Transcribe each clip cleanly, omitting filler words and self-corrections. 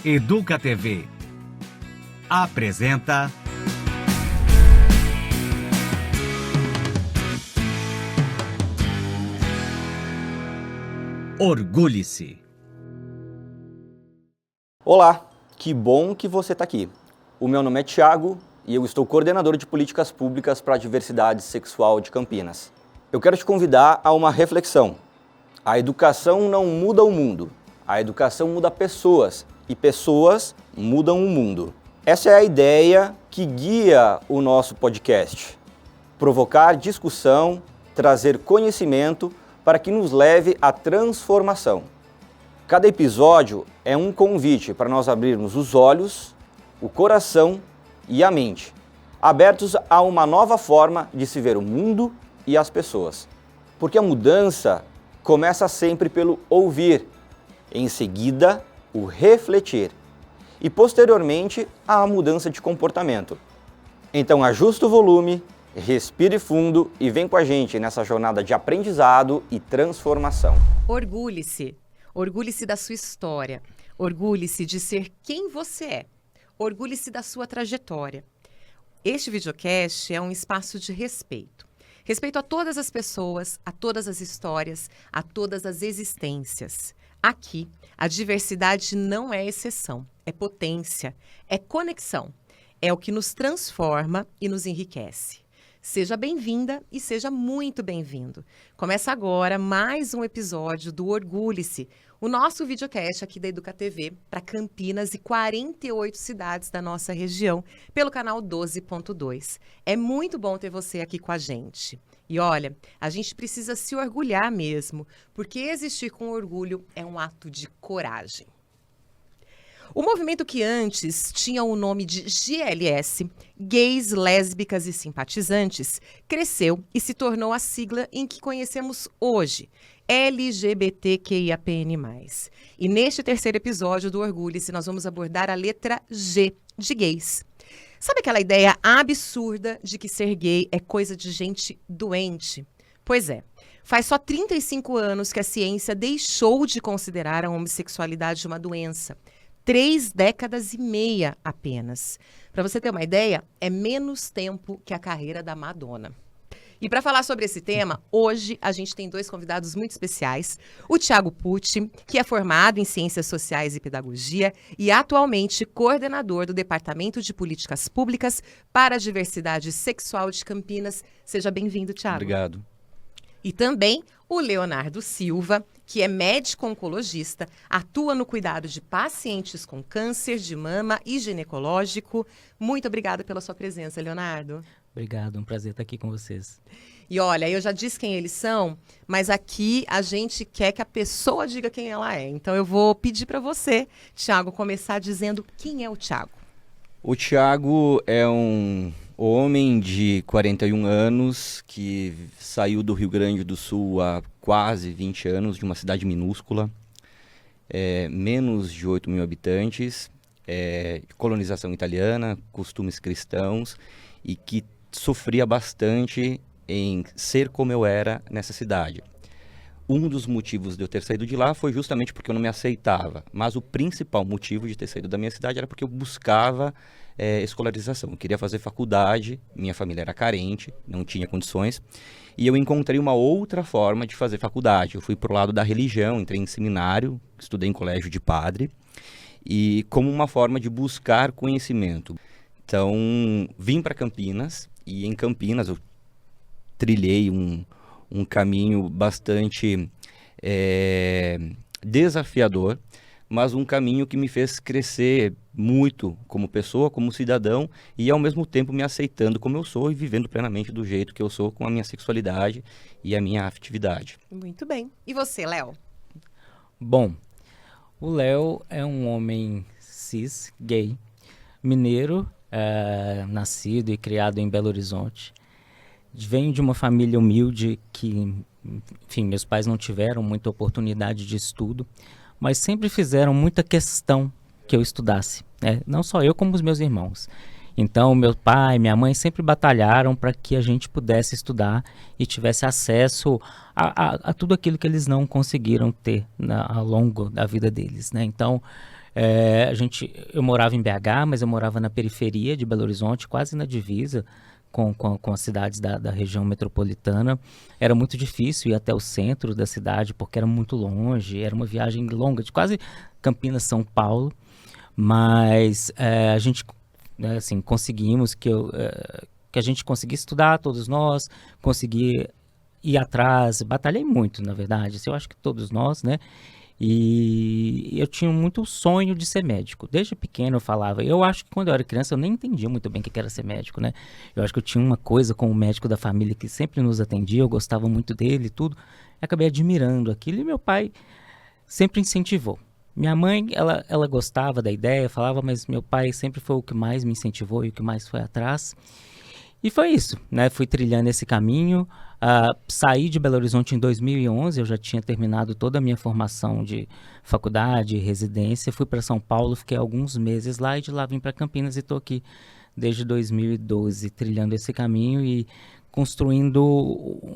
Educa TV apresenta Orgulhe-se. Olá, que bom que você está aqui. O meu nome é Thiago e eu estou coordenador de políticas públicas para a diversidade sexual de Campinas. Eu quero te convidar a uma reflexão. A educação não muda o mundo, a educação muda pessoas e pessoas mudam o mundo. Essa é a ideia que guia o nosso podcast. Provocar discussão, trazer conhecimento para que nos leve à transformação. Cada episódio é um convite para nós abrirmos os olhos, o coração e a mente, abertos a uma nova forma de se ver o mundo e as pessoas. Porque a mudança começa sempre pelo ouvir, em seguida o refletir e posteriormente a mudança de comportamento. Então ajusta o volume, respire fundo e vem com a gente nessa jornada de aprendizado e transformação. Orgulhe-se. Orgulhe-se da sua história. Orgulhe-se de ser quem você é. Orgulhe-se da sua trajetória. Este videocast é um espaço de respeito. Respeito a todas as pessoas, a todas as histórias, a todas as existências. Aqui, a diversidade não é exceção, é potência, é conexão. É o que nos transforma e nos enriquece. Seja bem-vinda e seja muito bem-vindo. Começa agora mais um episódio do Orgulhe-se, o nosso videocast aqui da Educa TV para Campinas e 48 cidades da nossa região, pelo canal 12.2. É muito bom ter você aqui com a gente. E olha, a gente precisa se orgulhar mesmo, porque existir com orgulho é um ato de coragem. O movimento que antes tinha o nome de GLS, Gays, Lésbicas e Simpatizantes, cresceu e se tornou a sigla em que conhecemos hoje, LGBTQIAPN+. E neste terceiro episódio do Orgulhe-se, nós vamos abordar a letra G de gays. Sabe aquela ideia absurda de que ser gay é coisa de gente doente? Pois é. Faz só 35 anos que a ciência deixou de considerar a homossexualidade uma doença. 3 décadas e meia apenas. Para você ter uma ideia, é menos tempo que a carreira da Madonna. E para falar sobre esse tema, hoje a gente tem 2 convidados muito especiais. O Thiago Pucci, que é formado em Ciências Sociais e Pedagogia e atualmente coordenador do Departamento de Políticas Públicas para a Diversidade Sexual de Campinas. Seja bem-vindo, Thiago. Obrigado. E também o Leonardo Silva, que é médico oncologista, atua no cuidado de pacientes com câncer de mama e ginecológico. Muito obrigada pela sua presença, Leonardo. Obrigado, um prazer estar aqui com vocês. E olha, eu já disse quem eles são, mas aqui a gente quer que a pessoa diga quem ela é. Então eu vou pedir para você, Thiago, começar dizendo quem é o Thiago. O Thiago é um homem de 41 anos que saiu do Rio Grande do Sul há quase 20 anos, de uma cidade minúscula, menos de 8 mil habitantes, colonização italiana, costumes cristãos, e que sofria bastante em ser como eu era nessa cidade. Um dos motivos de eu ter saído de lá foi justamente porque eu não me aceitava, mas o principal motivo de ter saído da minha cidade era porque eu buscava escolarização. Eu queria fazer faculdade, minha família era carente, não tinha condições, e eu encontrei uma outra forma de fazer faculdade. Eu fui pro lado da religião, entrei em seminário, estudei em colégio de padre, e como uma forma de buscar conhecimento. Então, vim para Campinas, e em Campinas eu trilhei um caminho bastante desafiador, mas um caminho que me fez crescer muito como pessoa, como cidadão, e ao mesmo tempo me aceitando como eu sou e vivendo plenamente do jeito que eu sou, com a minha sexualidade e a minha afetividade. Muito bem. E você, Léo? Bom, o Léo é um homem cis, gay, mineiro, nascido e criado em Belo Horizonte. Venho de uma família humilde que, enfim, meus pais não tiveram muita oportunidade de estudo, mas sempre fizeram muita questão que eu estudasse, né? Não só eu, como os meus irmãos. Então, meu pai e minha mãe sempre batalharam para que a gente pudesse estudar e tivesse acesso a tudo aquilo que eles não conseguiram ter ao longo da vida deles, né? Então, Eu morava em BH, mas eu morava na periferia de Belo Horizonte, quase na divisa com as cidades da região metropolitana. Era muito difícil ir até o centro da cidade, porque era muito longe, era uma viagem longa, de quase Campinas, São Paulo. Mas a gente, né, assim, conseguimos que a gente conseguisse estudar, todos nós, conseguir ir atrás, batalhei muito, na verdade, assim, eu acho que todos nós, né? E eu tinha muito sonho de ser médico. Desde pequeno eu falava. Eu acho que quando eu era criança eu nem entendia muito bem o que era ser médico, né? Eu acho que eu tinha uma coisa com o médico da família que sempre nos atendia, eu gostava muito dele e tudo. Eu acabei admirando aquilo e meu pai sempre incentivou. Minha mãe, ela gostava da ideia, falava, mas meu pai sempre foi o que mais me incentivou e o que mais foi atrás. E foi isso, né? Fui trilhando esse caminho. Saí de Belo Horizonte em 2011, eu já tinha terminado toda a minha formação de faculdade, residência. Fui para São Paulo, fiquei alguns meses lá e de lá vim para Campinas e estou aqui desde 2012, trilhando esse caminho e construindo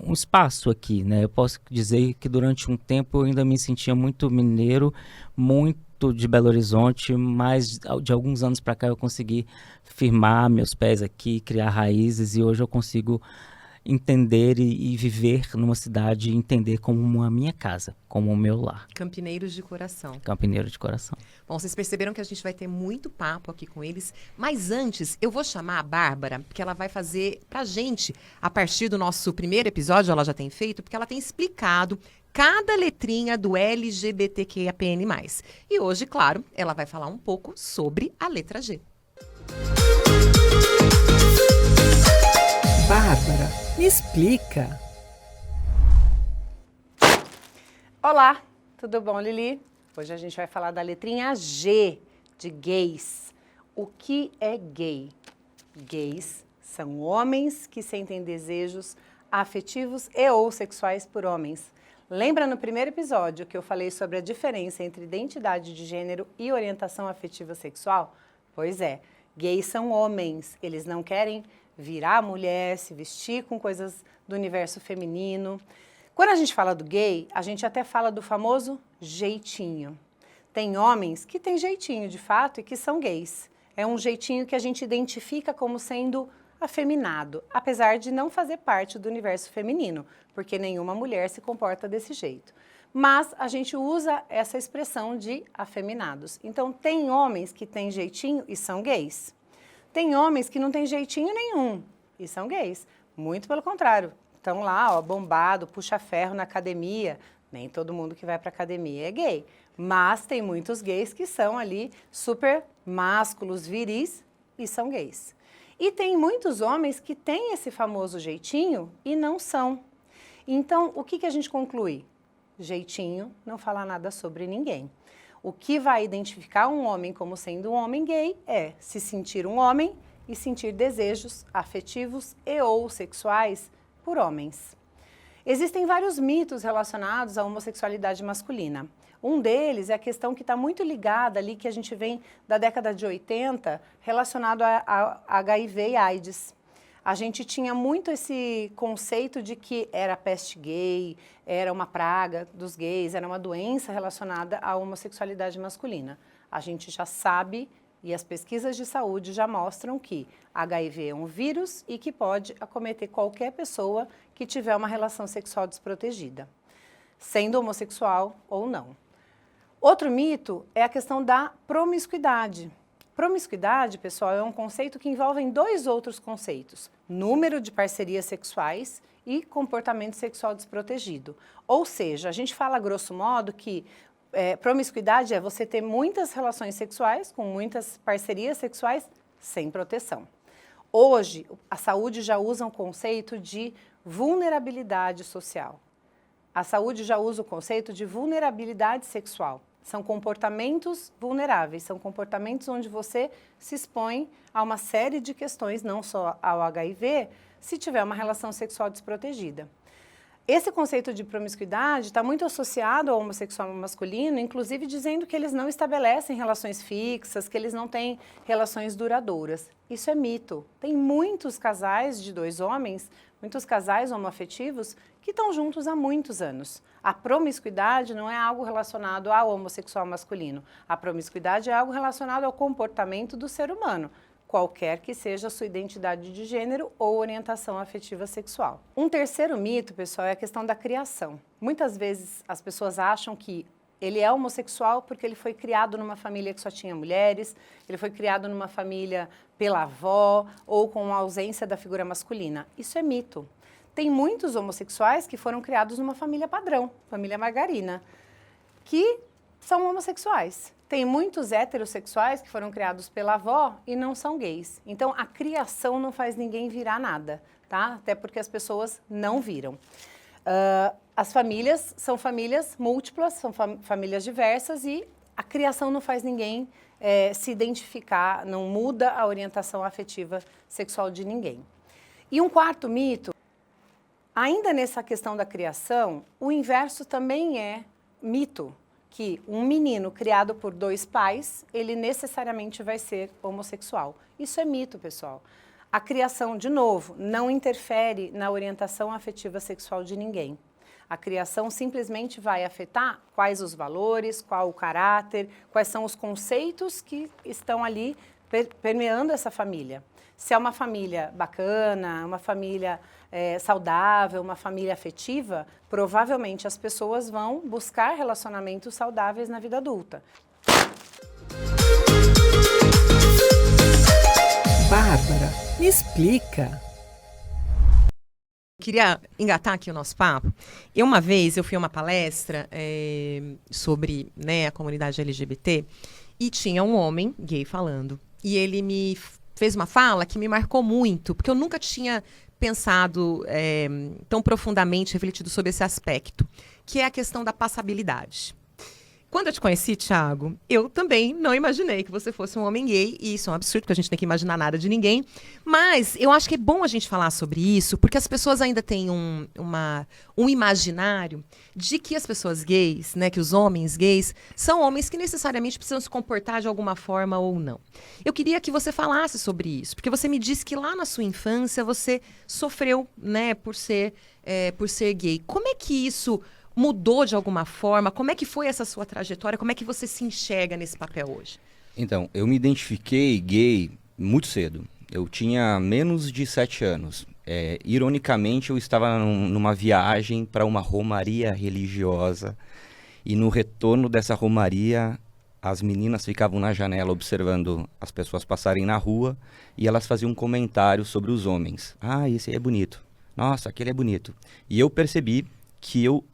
um espaço aqui, né? Eu posso dizer que durante um tempo eu ainda me sentia muito mineiro, muito de Belo Horizonte, mas de alguns anos para cá eu consegui firmar meus pés aqui, criar raízes e hoje eu consigo entender e viver numa cidade e entender como a minha casa, como o meu lar. Campineiros de coração. Campineiro de coração. Bom, vocês perceberam que a gente vai ter muito papo aqui com eles, mas antes eu vou chamar a Bárbara, porque ela vai fazer pra gente, a partir do nosso primeiro episódio, ela já tem feito, porque ela tem explicado cada letrinha do LGBTQIAPN+. E hoje, claro, ela vai falar um pouco sobre a letra G. Bárbara, me explica. Olá, tudo bom, Lili? Hoje a gente vai falar da letrinha G, de gays. O que é gay? Gays são homens que sentem desejos afetivos e ou sexuais por homens. Lembra no primeiro episódio que eu falei sobre a diferença entre identidade de gênero e orientação afetiva sexual? Pois é, gays são homens, eles não querem virar mulher, se vestir com coisas do universo feminino. Quando a gente fala do gay, a gente até fala do famoso jeitinho. Tem homens que têm jeitinho de fato e que são gays. É um jeitinho que a gente identifica como sendo afeminado, apesar de não fazer parte do universo feminino, porque nenhuma mulher se comporta desse jeito. Mas a gente usa essa expressão de afeminados. Então tem homens que têm jeitinho e são gays. Tem homens que não têm jeitinho nenhum e são gays. Muito pelo contrário. Estão lá, ó, bombado, puxa ferro na academia. Nem todo mundo que vai para academia é gay. Mas tem muitos gays que são ali super másculos, viris e são gays. E tem muitos homens que têm esse famoso jeitinho e não são. Então, o que a gente conclui? Jeitinho não fala nada sobre ninguém. O que vai identificar um homem como sendo um homem gay é se sentir um homem e sentir desejos afetivos e ou sexuais por homens. Existem vários mitos relacionados à homossexualidade masculina. Um deles é a questão que está muito ligada ali, que a gente vem da década de 80, relacionado a HIV e AIDS. A gente tinha muito esse conceito de que era peste gay, era uma praga dos gays, era uma doença relacionada à homossexualidade masculina. A gente já sabe, e as pesquisas de saúde já mostram que HIV é um vírus e que pode acometer qualquer pessoa que tiver uma relação sexual desprotegida, sendo homossexual ou não. Outro mito é a questão da promiscuidade. Promiscuidade, pessoal, é um conceito que envolve dois outros conceitos: número de parcerias sexuais e comportamento sexual desprotegido. Ou seja, a gente fala grosso modo que promiscuidade é você ter muitas relações sexuais, com muitas parcerias sexuais, sem proteção. Hoje, a saúde já usa um conceito de vulnerabilidade social. A saúde já usa o conceito de vulnerabilidade sexual. São comportamentos vulneráveis, são comportamentos onde você se expõe a uma série de questões, não só ao HIV, se tiver uma relação sexual desprotegida. Esse conceito de promiscuidade está muito associado ao homossexual masculino, inclusive dizendo que eles não estabelecem relações fixas, que eles não têm relações duradouras. Isso é mito. Tem muitos casais de dois homens muitos casais homoafetivos que estão juntos há muitos anos. A promiscuidade não é algo relacionado ao homossexual masculino. A promiscuidade é algo relacionado ao comportamento do ser humano, qualquer que seja a sua identidade de gênero ou orientação afetiva sexual. Um terceiro mito, pessoal, é a questão da criação. Muitas vezes as pessoas acham que ele é homossexual porque ele foi criado numa família que só tinha mulheres, ele foi criado numa família pela avó ou com a ausência da figura masculina. Isso é mito. Tem muitos homossexuais que foram criados numa família padrão, família margarina, que são homossexuais. Tem muitos heterossexuais que foram criados pela avó e não são gays. Então, a criação não faz ninguém virar nada, tá? Até porque as pessoas não viram. As famílias são famílias múltiplas, são famílias diversas e a criação não faz ninguém se identificar, não muda a orientação afetiva sexual de ninguém. E um quarto mito, ainda nessa questão da criação, o inverso também é mito, que um menino criado por dois pais, ele necessariamente vai ser homossexual. Isso é mito, pessoal. A criação, de novo, não interfere na orientação afetiva sexual de ninguém. A criação simplesmente vai afetar quais os valores, qual o caráter, quais são os conceitos que estão ali permeando essa família. Se é uma família bacana, uma família saudável, uma família afetiva, provavelmente as pessoas vão buscar relacionamentos saudáveis na vida adulta. Bárbara, me explica. Queria engatar aqui o nosso papo. Uma vez eu fui a uma palestra sobre, né, a comunidade LGBT e tinha um homem gay falando. E ele me fez uma fala que me marcou muito, porque eu nunca tinha pensado tão profundamente, refletido sobre esse aspecto, que é a questão da passabilidade. Quando eu te conheci, Thiago, eu também não imaginei que você fosse um homem gay, e isso é um absurdo, porque a gente tem que imaginar nada de ninguém, mas eu acho que é bom a gente falar sobre isso, porque as pessoas ainda têm um imaginário de que as pessoas gays, né, que os homens gays, são homens que necessariamente precisam se comportar de alguma forma ou não. Eu queria que você falasse sobre isso, porque você me disse que lá na sua infância você sofreu, né, por ser gay. Como é que isso mudou de alguma forma? Como é que foi essa sua trajetória? Como é que você se enxerga nesse papel hoje? Então, eu me identifiquei gay muito cedo. Eu tinha menos de 7 anos. Ironicamente, eu estava numa viagem para uma romaria religiosa e no retorno dessa romaria, as meninas ficavam na janela observando as pessoas passarem na rua e elas faziam um comentário sobre os homens. Ah, esse aí é bonito. Nossa, aquele é bonito. E eu percebi que eu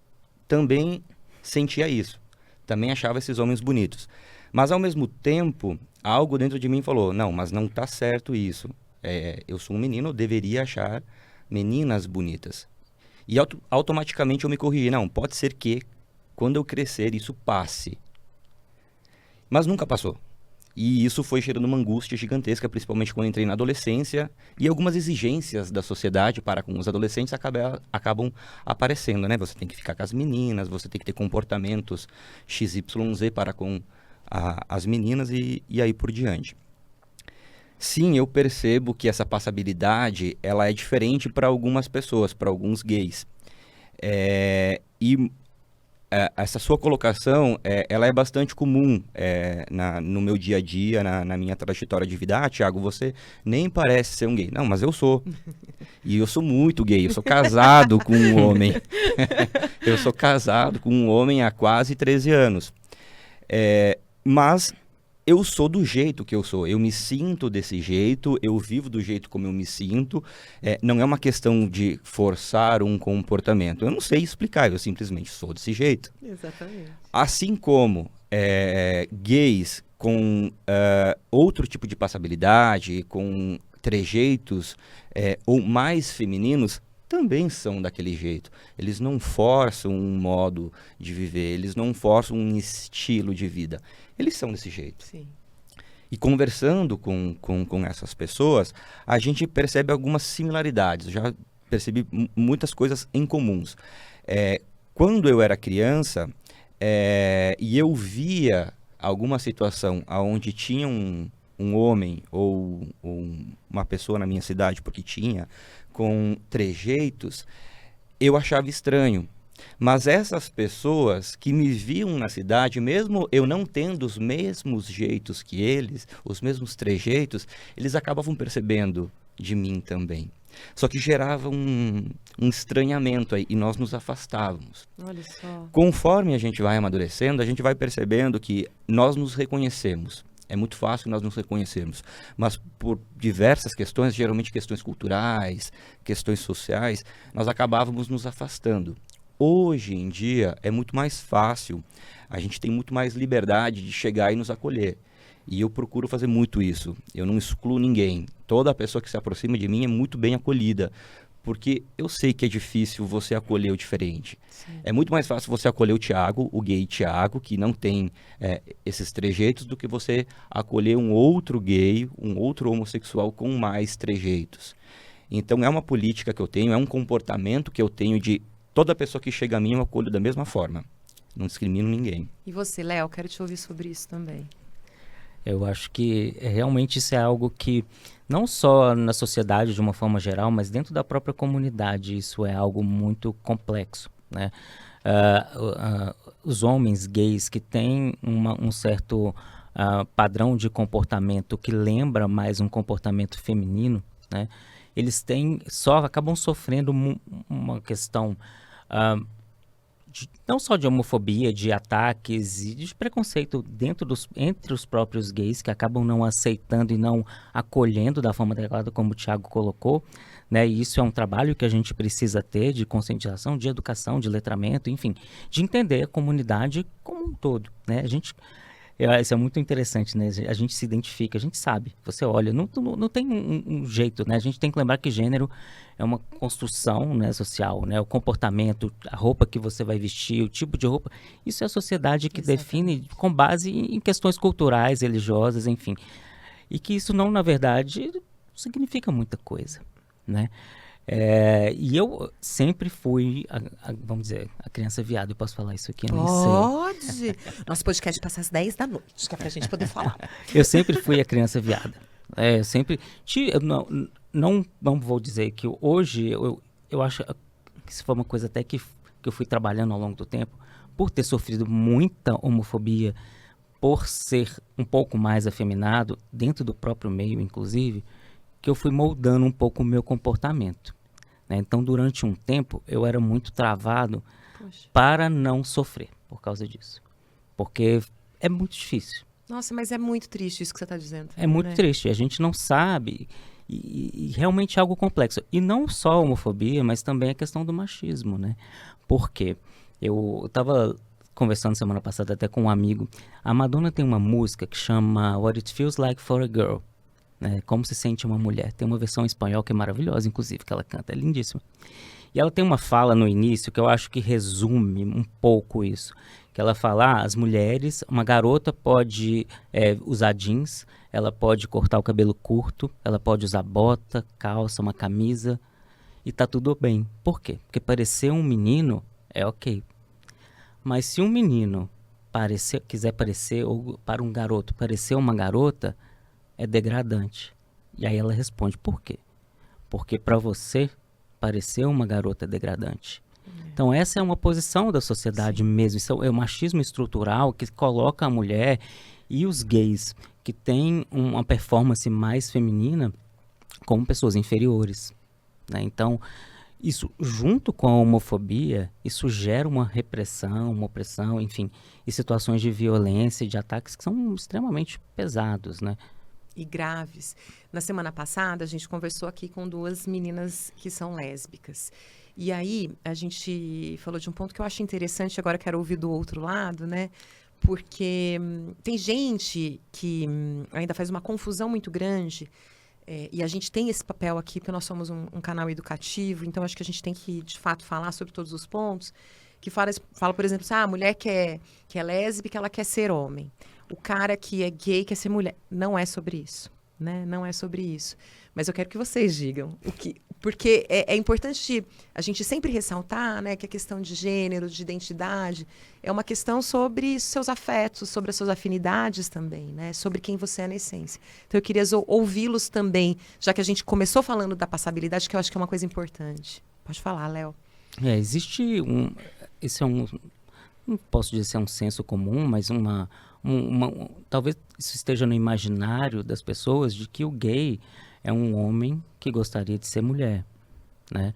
também sentia isso, também achava esses homens bonitos. Mas, ao mesmo tempo, algo dentro de mim falou, não, mas não tá certo isso. Eu sou um menino, eu deveria achar meninas bonitas. E automaticamente eu me corrigi, não, pode ser que, quando eu crescer, isso passe. Mas nunca passou. E isso foi gerando uma angústia gigantesca, principalmente quando entrei na adolescência, e algumas exigências da sociedade para com os adolescentes acabam aparecendo, né? Você tem que ficar com as meninas, você tem que ter comportamentos XYZ para com as meninas e aí por diante. Sim, eu percebo que essa passabilidade, ela é diferente para algumas pessoas, para alguns gays. Essa sua colocação, ela é bastante comum no meu dia a dia, na minha trajetória de vida. Ah, Thiago, você nem parece ser um gay. Não, mas eu sou. E eu sou muito gay. Eu sou casado com um homem. Eu sou casado com um homem há quase 13 anos. Mas eu sou do jeito que eu sou. Eu me sinto desse jeito, eu vivo do jeito como eu me sinto. Não é uma questão de forçar um comportamento. Eu não sei explicar, eu simplesmente sou desse jeito. Exatamente. Assim como gays com outro tipo de passabilidade, com trejeitos ou mais femininos, também são daquele jeito. Eles não forçam um modo de viver, eles não forçam um estilo de vida. Eles são desse jeito. Sim. E conversando com essas pessoas, a gente percebe algumas similaridades. Eu já percebi muitas coisas em comuns. Quando eu era criança, e eu via alguma situação onde tinha um homem ou uma pessoa na minha cidade, porque tinha, com trejeitos, eu achava estranho. Mas essas pessoas que me viam na cidade, mesmo eu não tendo os mesmos jeitos que eles, os mesmos trejeitos, eles acabavam percebendo de mim também. Só que gerava um estranhamento aí, e nós nos afastávamos. Olha só. Conforme a gente vai amadurecendo, a gente vai percebendo que nós nos reconhecemos. É muito fácil nós nos reconhecermos, mas por diversas questões, geralmente questões culturais, questões sociais, nós acabávamos nos afastando. Hoje em dia é muito mais fácil, a gente tem muito mais liberdade de chegar e nos acolher. E eu procuro fazer muito isso, eu não excluo ninguém. Toda pessoa que se aproxima de mim é muito bem acolhida, porque eu sei que é difícil você acolher o diferente. Sim. É muito mais fácil você acolher o Thiago, o gay Thiago, que não tem esses trejeitos, do que você acolher um outro gay, um outro homossexual com mais trejeitos. Então é uma política que eu tenho, é um comportamento que eu tenho de toda pessoa que chega a mim eu acolho da mesma forma. Não discrimino ninguém. E você, Léo, quero te ouvir sobre isso também. Eu acho que realmente isso é algo que, não só na sociedade de uma forma geral, mas dentro da própria comunidade, isso é algo muito complexo, né? Os homens gays que têm um certo padrão de comportamento que lembra mais um comportamento feminino, né? Eles acabam sofrendo uma questão não só de homofobia, de ataques e de preconceito entre os próprios gays, que acabam não aceitando e não acolhendo da forma adequada, como o Thiago colocou, né? E isso é um trabalho que a gente precisa ter de conscientização, de educação, de letramento, enfim, de entender a comunidade como um todo, né? Isso é muito interessante, né? A gente se identifica, a gente sabe. Você olha, não tem um jeito, né? A gente tem que lembrar que gênero é uma construção, né, social, né? O comportamento, a roupa que você vai vestir, o tipo de roupa. Isso é a sociedade que define com base em questões culturais, religiosas, enfim. E que isso não, na verdade, significa muita coisa, né? E eu sempre fui, vamos dizer, a criança viada. Eu posso falar isso aqui? Eu nem sei. Pode! Nosso podcast passa às 10 da noite, que é pra gente poder falar. Eu sempre fui a criança viada. Eu sempre... Eu não vou dizer que hoje, eu acho que isso foi uma coisa até que eu fui trabalhando ao longo do tempo, por ter sofrido muita homofobia, por ser um pouco mais afeminado, dentro do próprio meio, inclusive, que eu fui moldando um pouco o meu comportamento. Então, durante um tempo, eu era muito travado para não sofrer por causa disso. Porque é muito difícil. Nossa, mas é muito triste isso que você está dizendo. É muito triste. A gente não sabe e realmente é algo complexo. E não só a homofobia, mas também a questão do machismo, né? Por quê? Eu estava conversando semana passada até com um amigo. A Madonna tem uma música que chama What It Feels Like for a Girl. Como se sente uma mulher. Tem uma versão em espanhol que é maravilhosa, inclusive, que ela canta, é lindíssima. E ela tem uma fala no início que eu acho que resume um pouco isso. Que ela fala, as mulheres, uma garota pode usar jeans, ela pode cortar o cabelo curto, ela pode usar bota, calça, uma camisa, e tá tudo bem. Por quê? Porque parecer um menino é ok. Mas se um menino quiser parecer, ou para um garoto parecer uma garota, é degradante. E aí ela responde, por quê? Porque para você, parecer uma garota é degradante. Então essa é uma posição da sociedade mesmo. Isso é o machismo estrutural que coloca a mulher e os gays que têm uma performance mais feminina como pessoas inferiores, né? Então, isso junto com a homofobia, isso gera uma repressão, uma opressão, enfim, e situações de violência e de ataques que são extremamente pesados, né? E graves. Na semana passada, a gente conversou aqui com 2 meninas que são lésbicas. E aí, a gente falou de um ponto que eu acho interessante, agora quero ouvir do outro lado, né? Porque tem gente que ainda faz uma confusão muito grande, e a gente tem esse papel aqui, porque nós somos um canal educativo, então acho que a gente tem que, de fato, falar sobre todos os pontos, que fala por exemplo, a mulher que é lésbica, ela quer ser homem. O cara que é gay quer ser mulher. Não é sobre isso, né? Não é sobre isso. Mas eu quero que vocês digam Porque é importante a gente sempre ressaltar, né, que a questão de gênero, de identidade, é uma questão sobre seus afetos, sobre as suas afinidades também, né, sobre quem você é na essência. Então eu queria ouvi-los também, já que a gente começou falando da passabilidade, que eu acho que é uma coisa importante. Pode falar, Léo. Existe esse é não posso dizer se é um senso comum, mas talvez isso esteja no imaginário das pessoas de que o gay é um homem que gostaria de ser mulher, né?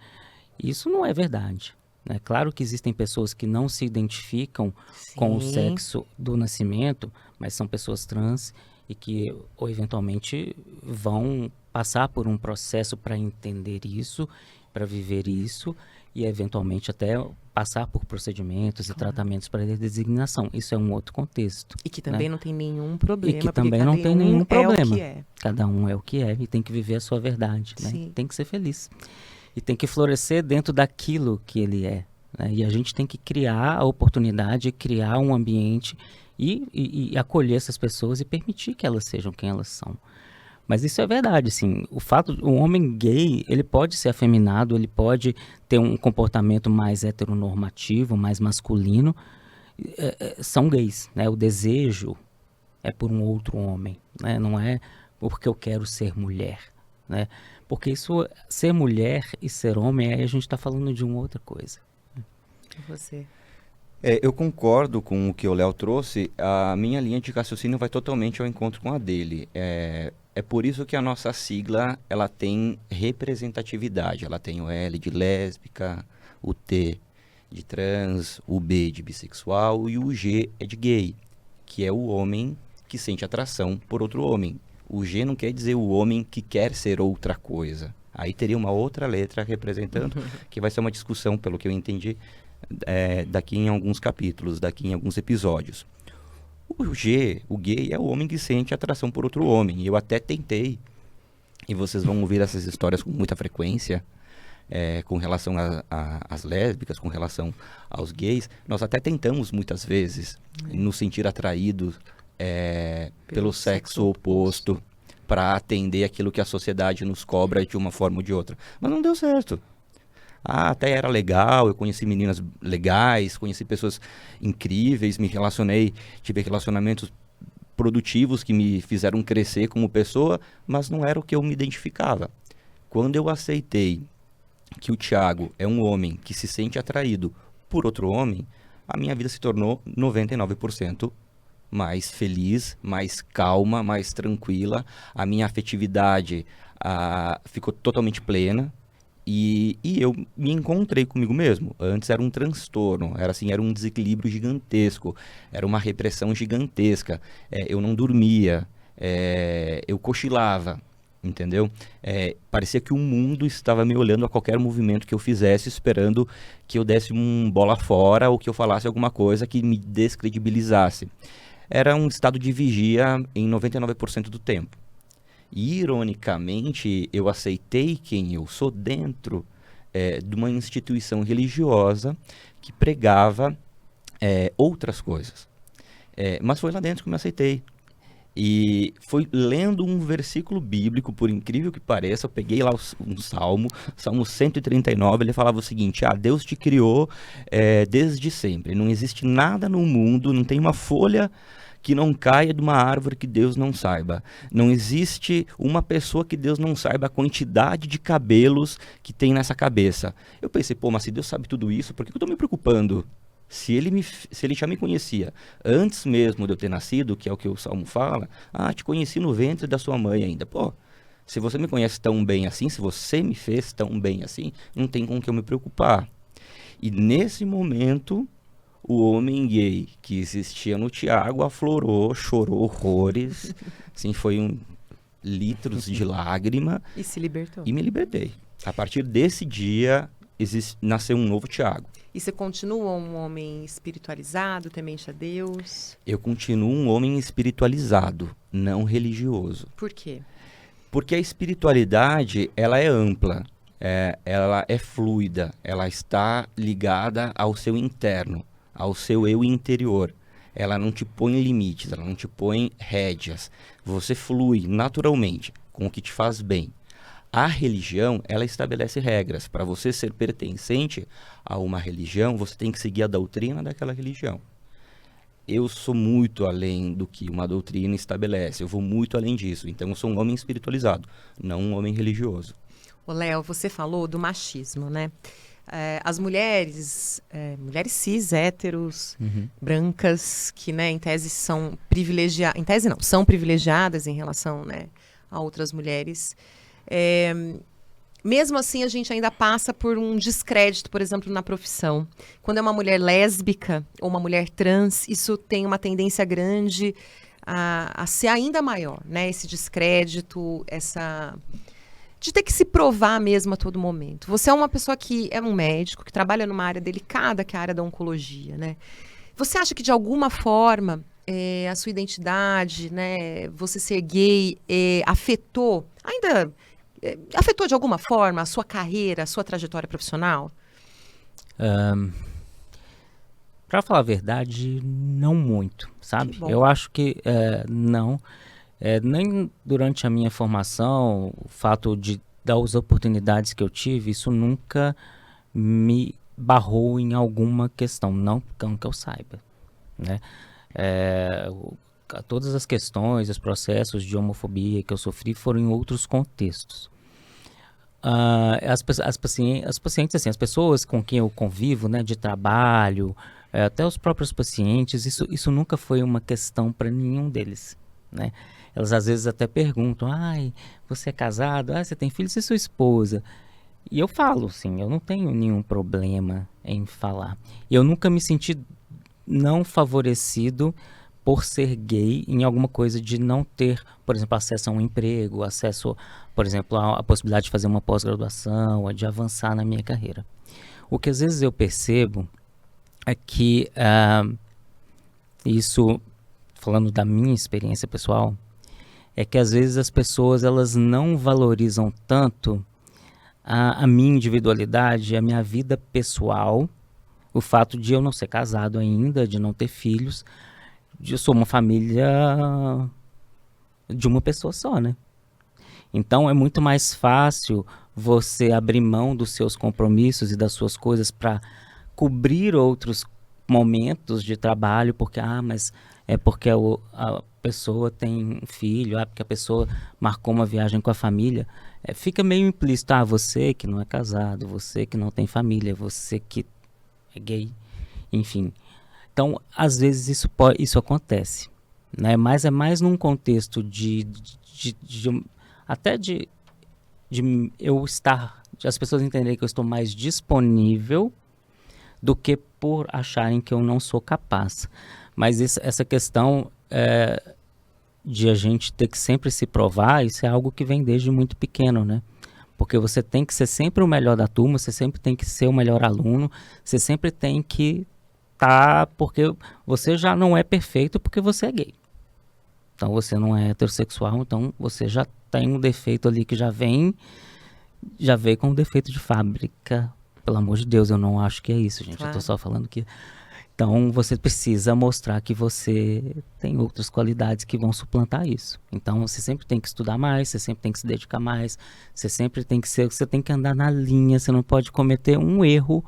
Isso não é verdade, né? Claro que existem pessoas que não se identificam com o sexo do nascimento, mas são pessoas trans e que ou eventualmente vão passar por um processo para entender isso, para viver isso e eventualmente até passar por procedimentos e tratamentos para designação. Isso é um outro contexto. E que também não tem nenhum problema. E que também não tem nenhum problema. Cada um é o que é e tem que viver a sua verdade, né? Tem que ser feliz. E tem que florescer dentro daquilo que ele é, né? E a gente tem que criar a oportunidade, criar um ambiente e acolher essas pessoas e permitir que elas sejam quem elas são. Mas isso é verdade, assim, o homem gay, ele pode ser afeminado, ele pode ter um comportamento mais heteronormativo, mais masculino, são gays, né? O desejo é por um outro homem, né? Não é porque eu quero ser mulher, né? Porque isso, ser mulher e ser homem, aí a gente está falando de uma outra coisa. Você... Eu concordo com o que o Léo trouxe. A minha linha de raciocínio vai totalmente ao encontro com a dele. É por isso que a nossa sigla ela tem representatividade. Ela tem o L de lésbica, o T de trans, o B de bissexual e o G é de gay, que é o homem que sente atração por outro homem. O G não quer dizer o homem que quer ser outra coisa. Aí teria uma outra letra representando, que vai ser uma discussão, pelo que eu entendi, daqui em alguns capítulos, daqui em alguns episódios. O G, o gay, é o homem que sente atração por outro homem. Eu até tentei, e vocês vão ouvir essas histórias com muita frequência, com relação às lésbicas, com relação aos gays. Nós até tentamos muitas vezes nos sentir atraídos pelo sexo oposto para atender aquilo que a sociedade nos cobra de uma forma ou de outra. Mas não deu certo. Até era legal, eu conheci meninas legais, conheci pessoas incríveis, me relacionei, tive relacionamentos produtivos que me fizeram crescer como pessoa, mas não era o que eu me identificava. Quando eu aceitei que o Thiago é um homem que se sente atraído por outro homem, a minha vida se tornou 99% mais feliz, mais calma, mais tranquila, a minha afetividade ficou totalmente plena. E eu me encontrei comigo mesmo. Antes era um transtorno, era um desequilíbrio gigantesco, era uma repressão gigantesca. Eu não dormia, eu cochilava, entendeu? Parecia que o mundo estava me olhando a qualquer movimento que eu fizesse, esperando que eu desse um bola fora ou que eu falasse alguma coisa que me descredibilizasse. Era um estado de vigia em 99% do tempo. E, ironicamente, eu aceitei quem eu sou dentro de uma instituição religiosa que pregava outras coisas. Mas foi lá dentro que eu me aceitei. E foi lendo um versículo bíblico, por incrível que pareça, eu peguei lá um Salmo 139, ele falava o seguinte: Deus te criou desde sempre, não existe nada no mundo, não tem uma folha que não caia de uma árvore que Deus não saiba. Não existe uma pessoa que Deus não saiba a quantidade de cabelos que tem nessa cabeça. Eu pensei, mas se Deus sabe tudo isso, por que eu estou me preocupando? Se ele já me conhecia antes mesmo de eu ter nascido, que é o que o Salmo fala, te conheci no ventre da sua mãe ainda. Se você me conhece tão bem assim, se você me fez tão bem assim, não tem com que eu me preocupar. E nesse momento, o homem gay que existia no Thiago aflorou, chorou horrores, assim, foi litros de lágrima. E se libertou. E me libertei. A partir desse dia, nasceu um novo Thiago. E você continua um homem espiritualizado, temente a Deus? Eu continuo um homem espiritualizado, não religioso. Por quê? Porque a espiritualidade, ela é ampla, ela é fluida, ela está ligada ao seu interno, ao seu eu interior. Ela não te põe limites, ela não te põe rédeas. Você flui naturalmente com o que te faz bem. A religião, ela estabelece regras. Para você ser pertencente a uma religião, você tem que seguir a doutrina daquela religião. Eu sou muito além do que uma doutrina estabelece. Eu vou muito além disso. Então, eu sou um homem espiritualizado, não um homem religioso. Ô, Léo, você falou do machismo, né? As mulheres cis, héteros, brancas, que, né, em tese são privilegiadas, em tese não, são privilegiadas em relação, né, a outras mulheres. Mesmo assim, a gente ainda passa por um descrédito, por exemplo, na profissão. Quando é uma mulher lésbica ou uma mulher trans, isso tem uma tendência grande a ser ainda maior, né? Esse descrédito, de ter que se provar mesmo a todo momento. Você é uma pessoa que é um médico, que trabalha numa área delicada, que é a área da oncologia, né? Você acha que, de alguma forma, a sua identidade, né, você ser gay, afetou de alguma forma a sua carreira, a sua trajetória profissional? Pra falar a verdade, não muito, sabe? Que bom. Eu acho que não. Nem durante a minha formação, o fato das oportunidades que eu tive, isso nunca me barrou em alguma questão, não que eu saiba, né? Todas as questões, os processos de homofobia que eu sofri foram em outros contextos. As pacientes, assim, as pessoas com quem eu convivo, né, de trabalho, até os próprios pacientes, isso nunca foi uma questão para nenhum deles, né? Elas às vezes até perguntam, você é casado? Você tem filhos? E sua esposa? E eu falo, assim, eu não tenho nenhum problema em falar. Eu nunca me senti não favorecido por ser gay em alguma coisa de não ter, por exemplo, acesso a um emprego, acesso, por exemplo, a possibilidade de fazer uma pós-graduação, de avançar na minha carreira. O que às vezes eu percebo é que isso, falando da minha experiência pessoal, é que às vezes as pessoas elas não valorizam tanto a minha individualidade, a minha vida pessoal, o fato de eu não ser casado ainda, de não ter filhos, eu sou uma família de uma pessoa só, né? Então é muito mais fácil você abrir mão dos seus compromissos e das suas coisas para cobrir outros momentos de trabalho, porque mas é porque a pessoa tem um filho, porque a pessoa marcou uma viagem com a família. Fica meio implícito, você que não é casado, você que não tem família, você que é gay, enfim. Então, às vezes isso acontece, né? Mas é mais num contexto de eu estar, de as pessoas entenderem que eu estou mais disponível do que por acharem que eu não sou capaz. Mas essa questão de a gente ter que sempre se provar, isso é algo que vem desde muito pequeno, né? Porque você tem que ser sempre o melhor da turma, você sempre tem que ser o melhor aluno, você sempre tem que porque você já não é perfeito porque você é gay. Então você não é heterossexual, então você já tem um defeito ali que já veio com um defeito de fábrica. Pelo amor de Deus, eu não acho que é isso, gente. Claro. Eu tô só falando que... Então você precisa mostrar que você tem outras qualidades que vão suplantar isso. Então você sempre tem que estudar mais, você sempre tem que se dedicar mais, você sempre tem que você tem que andar na linha, você não pode cometer um erro.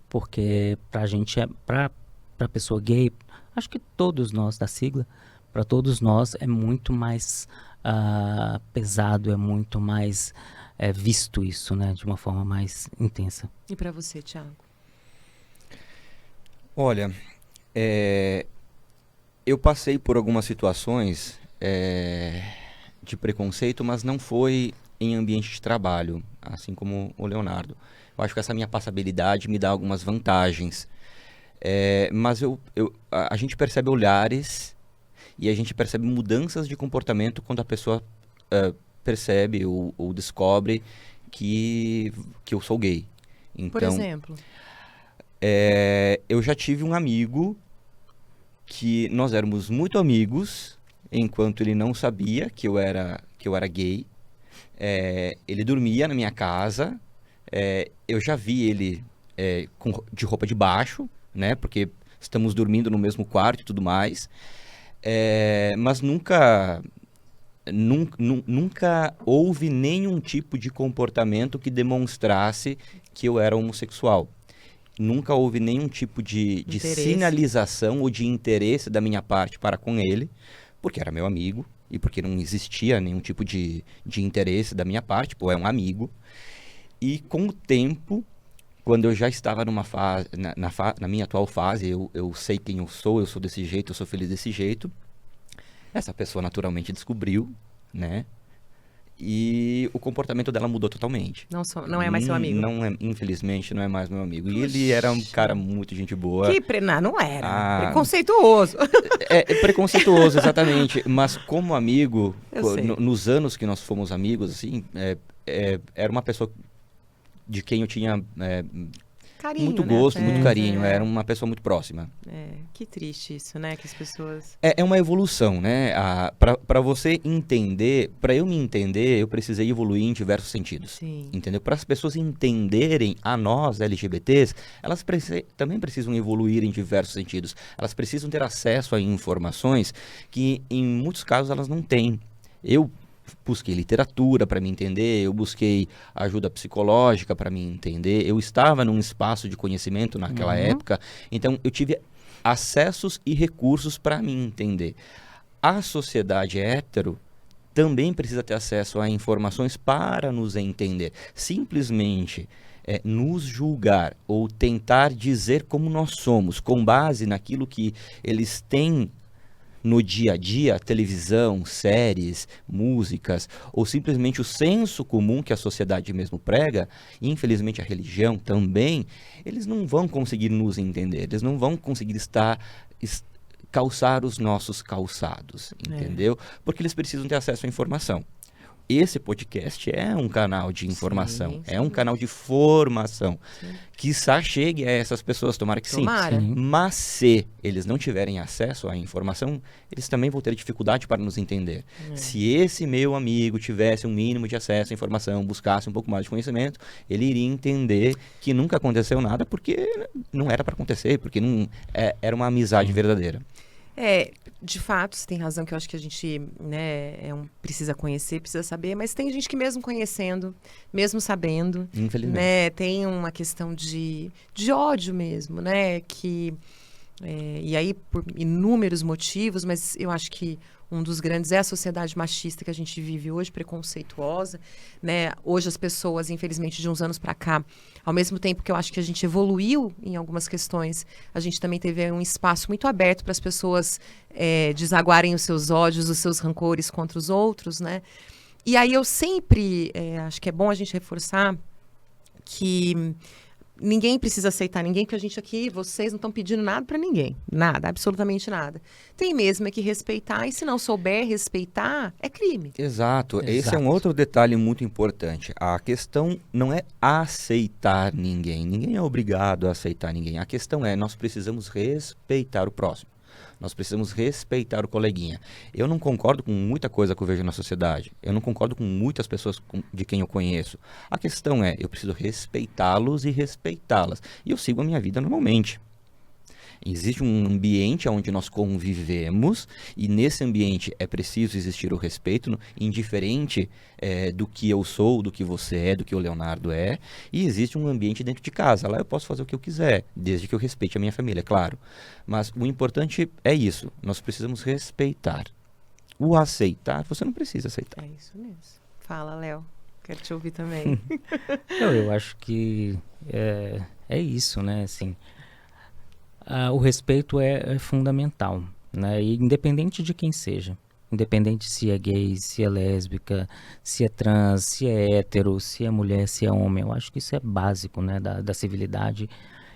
Porque pra gente, pra pessoa gay, acho que todos nós da sigla, pra todos nós é muito mais pesado, é muito mais visto isso, né, de uma forma mais intensa. E para você, Thiago? Olha, eu passei por algumas situações de preconceito, mas não foi em ambiente de trabalho, assim como o Leonardo. Eu acho que essa minha passabilidade me dá algumas vantagens. Mas a gente percebe olhares e a gente percebe mudanças de comportamento quando a pessoa percebe ou descobre que eu sou gay. Então, Por exemplo? Eu já tive um amigo que nós éramos muito amigos, enquanto ele não sabia que eu era gay. Ele dormia na minha casa. Eu já vi ele de roupa de baixo, né? Porque estamos dormindo no mesmo quarto e tudo mais. Mas nunca nunca houve nenhum tipo de comportamento que demonstrasse que eu era homossexual. Nunca houve nenhum tipo de Interesse. sinalização ou de interesse da minha parte para com ele, porque era meu amigo e porque não existia nenhum tipo de interesse da minha parte, pô, é um amigo. E com o tempo, quando eu já estava numa fase, na minha atual fase, eu sei quem eu sou desse jeito, eu sou feliz desse jeito, essa pessoa naturalmente descobriu, né? E o comportamento dela mudou totalmente. Não é mais seu amigo. Infelizmente, não é mais meu amigo. E ele era um cara muito gente boa. Não era. Ah. Preconceituoso. É preconceituoso, exatamente. Mas como amigo, Eu sei. nos anos que nós fomos amigos, assim, era uma pessoa de quem eu tinha Carinho, muito né? gosto, muito É, carinho. Era uma pessoa muito próxima. Que triste isso, né? Que as pessoas... É uma evolução, né? Para você entender, para eu me entender, eu precisei evoluir em diversos sentidos. Sim. Entendeu? Para as pessoas entenderem a nós, LGBTs, elas também precisam evoluir em diversos sentidos. Elas precisam ter acesso a informações que, em muitos casos, elas não têm. Eu busquei literatura para me entender, eu busquei ajuda psicológica para me entender, eu estava num espaço de conhecimento naquela época, então eu tive acessos e recursos para me entender. A sociedade hétero também precisa ter acesso a informações para nos entender. Simplesmente nos julgar ou tentar dizer como nós somos, com base naquilo que eles têm no dia a dia, televisão, séries, músicas, ou simplesmente o senso comum que a sociedade mesmo prega, e infelizmente a religião também, eles não vão conseguir nos entender, eles não vão conseguir calçar os nossos calçados, entendeu? Porque eles precisam ter acesso à informação. Esse podcast é um canal de informação, Sim, é um canal de formação. Quiçá chegue a essas pessoas, tomara que Tomara. sim. Mas se eles não tiverem acesso à informação, eles também vão ter dificuldade para nos entender. Se esse meu amigo tivesse um mínimo de acesso à informação, buscasse um pouco mais de conhecimento, ele iria entender que nunca aconteceu nada porque não era para acontecer, porque não era uma amizade verdadeira. De fato, você tem razão que eu acho que a gente, né, precisa conhecer, precisa saber, mas tem gente que mesmo conhecendo, mesmo sabendo, Infelizmente. né, tem uma questão de ódio mesmo, né, e aí por inúmeros motivos, mas eu acho que um dos grandes é a sociedade machista que a gente vive hoje, preconceituosa, né? Hoje as pessoas, infelizmente, de uns anos para cá, ao mesmo tempo que eu acho que a gente evoluiu em algumas questões, a gente também teve um espaço muito aberto para as pessoas desaguarem os seus ódios, os seus rancores contra os outros, né? E aí eu sempre acho que é bom a gente reforçar que ninguém precisa aceitar ninguém, porque a gente aqui, vocês não estão pedindo nada para ninguém. Nada, absolutamente nada. Tem mesmo que respeitar, e se não souber respeitar, é crime. Exato. Esse é Exato. um outro detalhe muito importante. A questão não é aceitar ninguém. Ninguém é obrigado a aceitar ninguém. A questão é, nós precisamos respeitar o próximo. Nós precisamos respeitar o coleguinha. Eu não concordo com muita coisa que eu vejo na sociedade. Eu não concordo com muitas pessoas de quem eu conheço. A questão é, eu preciso respeitá-los e respeitá-las. E eu sigo a minha vida normalmente. Existe um ambiente onde nós convivemos e nesse ambiente é preciso existir o respeito, indiferente do que eu sou, do que você é, do que o Leonardo é. E existe um ambiente dentro de casa. Lá eu posso fazer o que eu quiser, desde que eu respeite a minha família, é claro. Mas o importante é isso. Nós precisamos respeitar. O aceitar, você não precisa aceitar. É isso mesmo. Fala, Léo. Quero te ouvir também. Eu acho que é isso, né? Assim, o respeito é fundamental, né? E independente de quem seja, independente se é gay, se é lésbica, se é trans, se é hétero, se é mulher, se é homem, eu acho que isso é básico, né? Da civilidade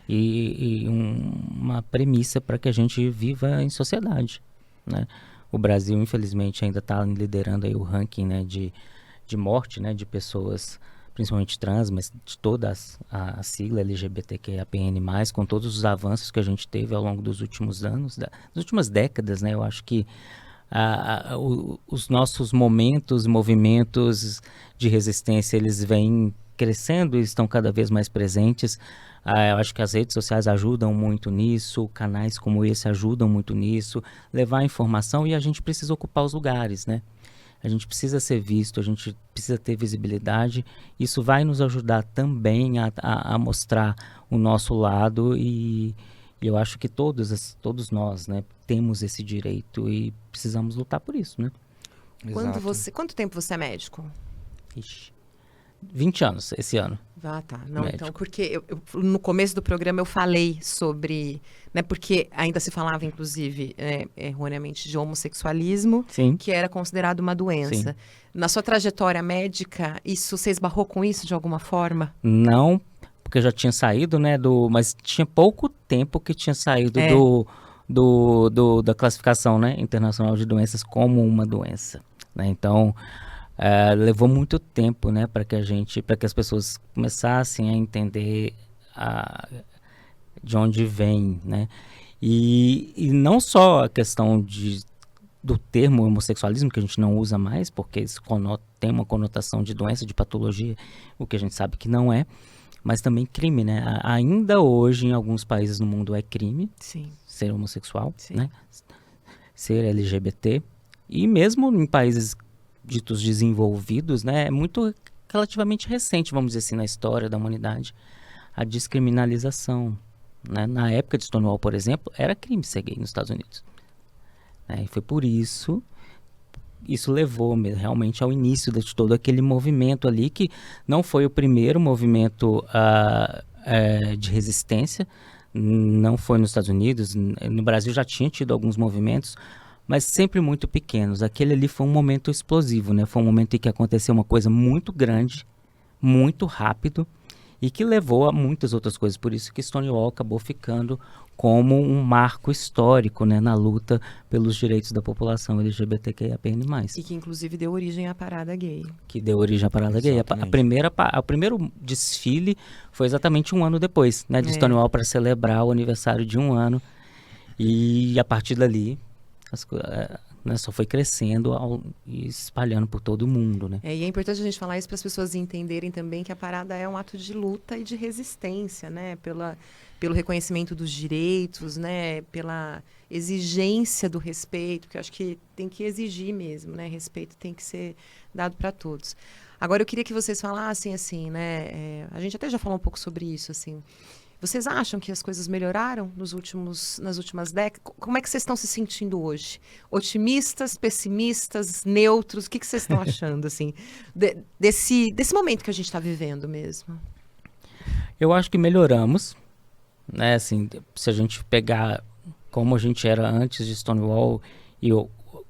e uma premissa para que a gente viva em sociedade, né? O Brasil, infelizmente, ainda está liderando aí o ranking, né, de morte, né, de pessoas, principalmente trans, mas de toda a sigla LGBTQIAPN+, com todos os avanços que a gente teve ao longo dos últimos anos, das últimas décadas, né? Eu acho que os nossos momentos, movimentos de resistência, eles vêm crescendo e estão cada vez mais presentes. Eu acho que as redes sociais ajudam muito nisso, canais como esse ajudam muito nisso, levar informação, e a gente precisa ocupar os lugares, né? A gente precisa ser visto, a gente precisa ter visibilidade. Isso vai nos ajudar também a mostrar o nosso lado e eu acho que todos nós, né, temos esse direito e precisamos lutar por isso, né? Quanto tempo você é médico? Ixi, 20 anos esse ano. Ah, tá. Não, Médico. então, porque no começo do programa eu falei sobre, né, porque ainda se falava, inclusive, erroneamente, de homossexualismo, Sim. que era considerado uma doença. Sim. Na sua trajetória médica, você esbarrou com isso de alguma forma? Não, porque eu já tinha saído, né, mas tinha pouco tempo que tinha saído É. da classificação, né, internacional de doenças como uma doença, né? Então, levou muito tempo, né, para que as pessoas começassem a entender de onde vem, né? E não só a questão do termo homossexualismo, que a gente não usa mais, porque isso tem uma conotação de doença, de patologia, o que a gente sabe que não é, mas também crime, né? Ainda hoje, em alguns países no mundo, é crime Sim. ser homossexual, Sim. né? Ser LGBT. E mesmo em países ditos desenvolvidos, né? É muito relativamente recente, vamos dizer assim, na história da humanidade, a descriminalização, né? Na época de Stonewall, por exemplo, era crime ser gay nos Estados Unidos. Né? E foi por isso levou realmente ao início de todo aquele movimento ali, que não foi o primeiro movimento de resistência, não foi nos Estados Unidos, no Brasil já tinha tido alguns movimentos, mas sempre muito pequenos. Aquele ali foi um momento explosivo, né? Foi um momento em que aconteceu uma coisa muito grande, muito rápido, e que levou a muitas outras coisas. Por isso que Stonewall acabou ficando como um marco histórico, né, na luta pelos direitos da população LGBTQIAPN+. E que, inclusive, deu origem à parada gay. Que deu origem à parada gay. O primeiro desfile foi exatamente um ano depois, né, de Stonewall, para celebrar o aniversário de um ano. E a partir dali, né, só foi crescendo e espalhando por todo o mundo, né? E é importante a gente falar isso para as pessoas entenderem também que a parada é um ato de luta e de resistência, né? Pelo reconhecimento dos direitos, né? Pela exigência do respeito, que eu acho que tem que exigir mesmo, né? Respeito tem que ser dado para todos. Agora, eu queria que vocês falassem assim, né? A gente até já falou um pouco sobre isso, assim. Vocês acham que as coisas melhoraram nas últimas décadas? Como é que vocês estão se sentindo hoje? Otimistas, pessimistas, neutros? O que vocês estão achando, assim, desse momento que a gente está vivendo mesmo? Eu acho que melhoramos, né? Assim, se a gente pegar como a gente era antes de Stonewall e o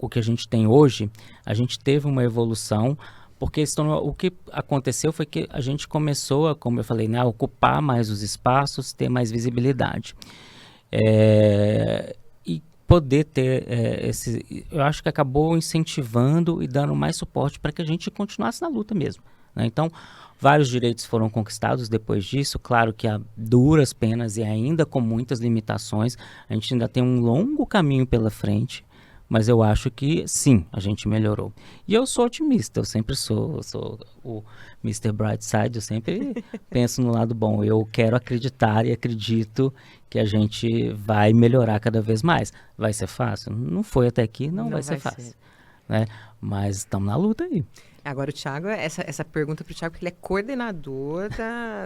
que a gente tem hoje, a gente teve uma evolução. Porque o que aconteceu foi que a gente começou, como eu falei, né, a ocupar mais os espaços, ter mais visibilidade. E poder ter eu acho que acabou incentivando e dando mais suporte para que a gente continuasse na luta mesmo, né? Então, vários direitos foram conquistados depois disso, claro que a duras penas e ainda com muitas limitações, a gente ainda tem um longo caminho pela frente. Mas eu acho que, sim, a gente melhorou. E eu sou otimista, eu sempre sou o Mr. Brightside, eu sempre penso no lado bom. Eu quero acreditar e acredito que a gente vai melhorar cada vez mais. Vai ser fácil? Não foi até aqui, não vai ser fácil. Né? Mas estamos na luta aí. Agora, o Thiago, essa pergunta para o Thiago, porque ele é coordenador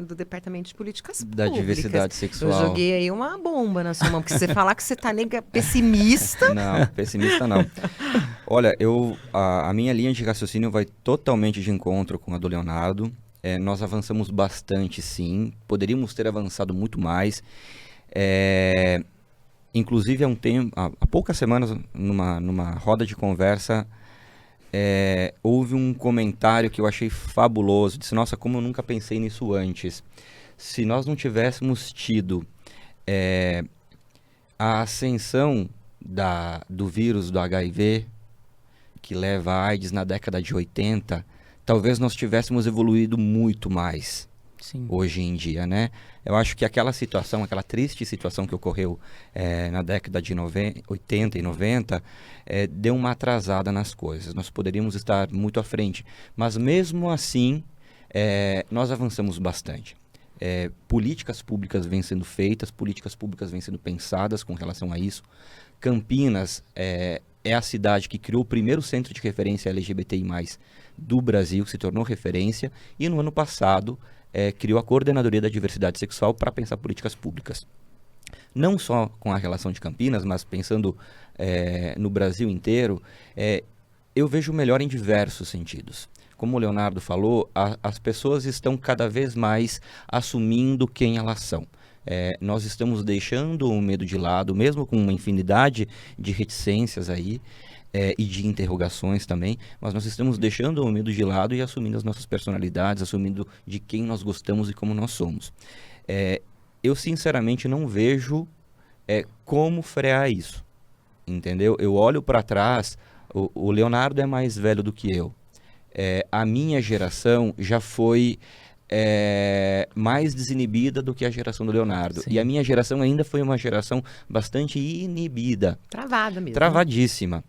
do Departamento de Políticas Públicas. Da diversidade sexual. Eu joguei aí uma bomba na sua mão, porque se você falar que você está pessimista... Não, pessimista não. Olha, a minha linha de raciocínio vai totalmente de encontro com a do Leonardo. Nós avançamos bastante, sim. Poderíamos ter avançado muito mais. Inclusive, há poucas semanas, numa roda de conversa... houve um comentário que eu achei fabuloso. Disse, nossa, como eu nunca pensei nisso antes. Se nós não tivéssemos tido a ascensão do vírus do HIV, que leva a AIDS na década de 80, talvez nós tivéssemos evoluído muito mais. Sim. Hoje em dia, né? Eu acho que aquela triste situação que ocorreu na década de 80 e 90, deu uma atrasada nas coisas. Nós poderíamos estar muito à frente. Mas mesmo assim, nós avançamos bastante. Políticas públicas vêm sendo feitas, políticas públicas vêm sendo pensadas com relação a isso. Campinas é a cidade que criou o primeiro centro de referência LGBTI+, do Brasil, se tornou referência, e no ano passado criou a Coordenadoria da Diversidade Sexual para pensar políticas públicas. Não só com a relação de Campinas, mas pensando no Brasil inteiro, eu vejo melhor em diversos sentidos. Como o Leonardo falou, as pessoas estão cada vez mais assumindo quem elas são. Nós estamos deixando o medo de lado, mesmo com uma infinidade de reticências aí, e de interrogações também, mas nós estamos deixando o medo de lado e assumindo as nossas personalidades, assumindo de quem nós gostamos e como nós somos. Eu sinceramente não vejo como frear isso, entendeu? Eu olho para trás, o Leonardo é mais velho do que eu. A minha geração já foi mais desinibida do que a geração do Leonardo. Sim. E a minha geração ainda foi uma geração bastante inibida. Travada mesmo. Travadíssima.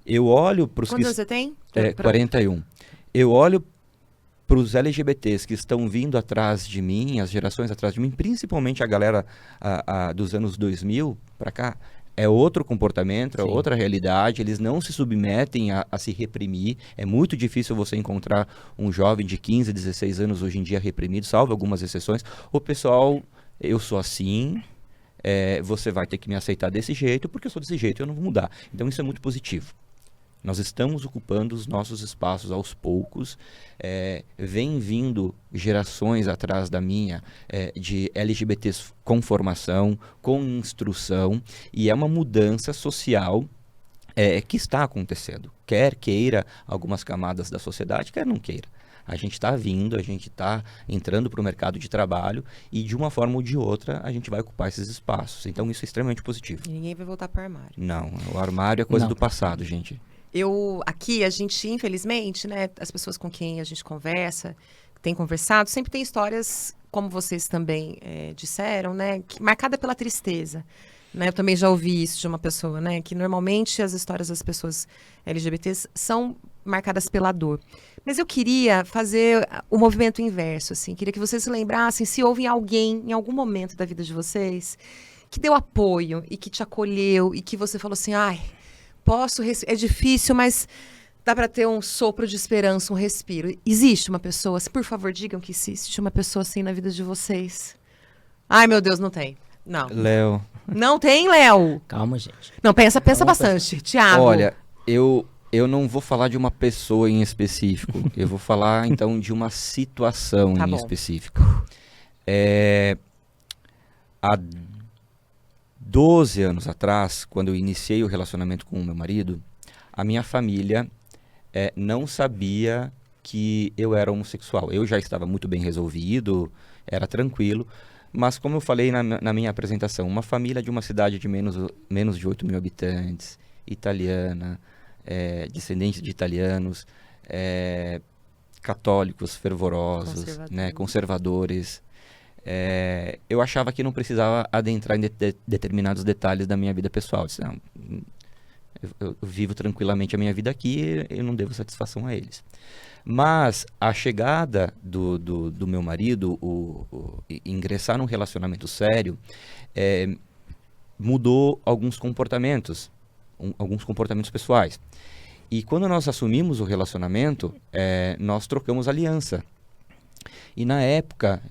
Eu olho para os Quantos anos você tem? 41. Eu olho para os LGBTs que estão vindo atrás de mim, as gerações atrás de mim, principalmente a galera dos anos 2000 para cá, é outro comportamento, é Sim. outra realidade, eles não se submetem a se reprimir. É muito difícil você encontrar um jovem de 15, 16 anos hoje em dia reprimido, salvo algumas exceções. O pessoal, eu sou assim, você vai ter que me aceitar desse jeito, porque eu sou desse jeito e eu não vou mudar. Então isso é muito positivo. Nós estamos ocupando os nossos espaços aos poucos, vem vindo gerações atrás da minha de LGBTs com formação, com instrução, e é uma mudança social que está acontecendo. Quer queira algumas camadas da sociedade, quer não queira. A gente está vindo, a gente está entrando para o mercado de trabalho e de uma forma ou de outra a gente vai ocupar esses espaços. Então isso é extremamente positivo. E ninguém vai voltar para o armário. Não, o armário é coisa Não. do passado, gente. Aqui, a gente, infelizmente, né, as pessoas com quem a gente conversa, tem conversado, sempre tem histórias, como vocês também disseram, né, marcada pela tristeza. Né, eu também já ouvi isso de uma pessoa, né, que normalmente as histórias das pessoas LGBTs são marcadas pela dor. Mas eu queria fazer o movimento inverso, assim, queria que vocês se lembrassem se houve alguém, em algum momento da vida de vocês, que deu apoio e que te acolheu e que você falou assim, ai, é difícil, mas dá para ter um sopro de esperança, um respiro. Existe uma pessoa, por favor, digam que existe uma pessoa assim na vida de vocês. Ai, meu Deus, não tem. Não. Léo. Não tem, Léo. Calma, gente. Não, pensa Calma, bastante. Tiago. Olha, eu não vou falar de uma pessoa em específico. Eu vou falar, então, de uma situação Tá em bom. específico. Há 12 anos atrás, quando eu iniciei o relacionamento com o meu marido, a minha família não sabia que eu era homossexual. Eu já estava muito bem resolvido, era tranquilo, mas como eu falei na minha apresentação, uma família de uma cidade de menos de 8 mil habitantes, italiana, descendentes de italianos, católicos fervorosos, né, conservadores. Eu achava que não precisava adentrar em determinados detalhes da minha vida pessoal. Eu disse, não, eu vivo tranquilamente a minha vida aqui, eu não devo satisfação a eles. Mas a chegada do meu marido, ingressar num relacionamento sério, mudou alguns comportamentos pessoais. E quando nós assumimos o relacionamento, nós trocamos aliança. E na época,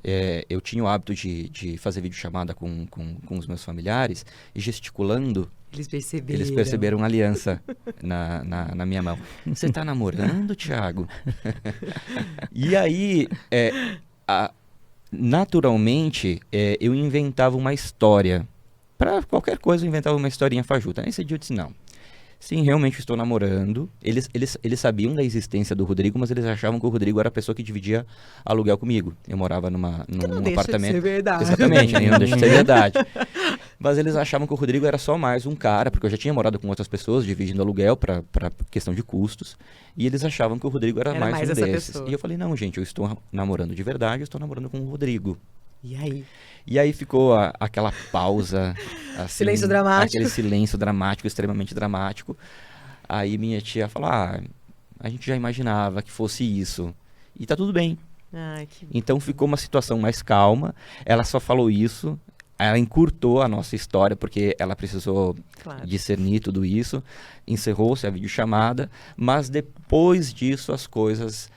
eu tinha o hábito de fazer videochamada com os meus familiares, gesticulando. Eles perceberam a aliança na minha mão. Você está namorando, Thiago? E aí, naturalmente, eu inventava uma história. Para qualquer coisa, eu inventava uma historinha fajuta. Nesse dia eu disse, não. Sim, realmente estou namorando. Eles sabiam da existência do Rodrigo, mas eles achavam que o Rodrigo era a pessoa que dividia aluguel comigo. Eu morava num apartamento. De ser verdade. Exatamente, não deixa de ser verdade. Mas eles achavam que o Rodrigo era só mais um cara, porque eu já tinha morado com outras pessoas, dividindo aluguel para questão de custos. E eles achavam que o Rodrigo era mais um essa desses. pessoa. E eu falei, não, gente, eu estou namorando de verdade, eu estou namorando com o Rodrigo. E aí? E aí ficou aquela pausa. Assim, Silêncio dramático. Aquele silêncio dramático, extremamente dramático. Aí minha tia falou, a gente já imaginava que fosse isso. E tá tudo bem. Ai, que... Então ficou uma situação mais calma. Ela só falou isso. ela encurtou a nossa história, porque ela precisou Claro. discernir tudo isso, encerrou-se a videochamada, mas depois disso as coisas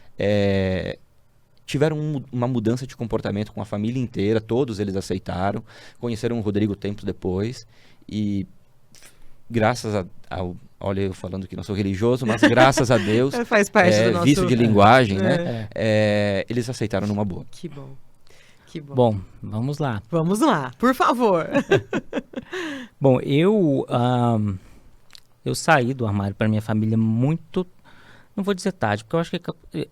tiveram uma mudança de comportamento com a família inteira, todos eles aceitaram, conheceram o Rodrigo tempos depois, e graças ao... Olha, eu falando que não sou religioso, mas graças a Deus, Faz parte do nosso... vício de linguagem, né? Eles aceitaram numa boa. Que bom. Que bom. Bom, vamos lá. Vamos lá, por favor. Bom, eu saí do armário para minha família muito, não vou dizer tarde, porque eu acho que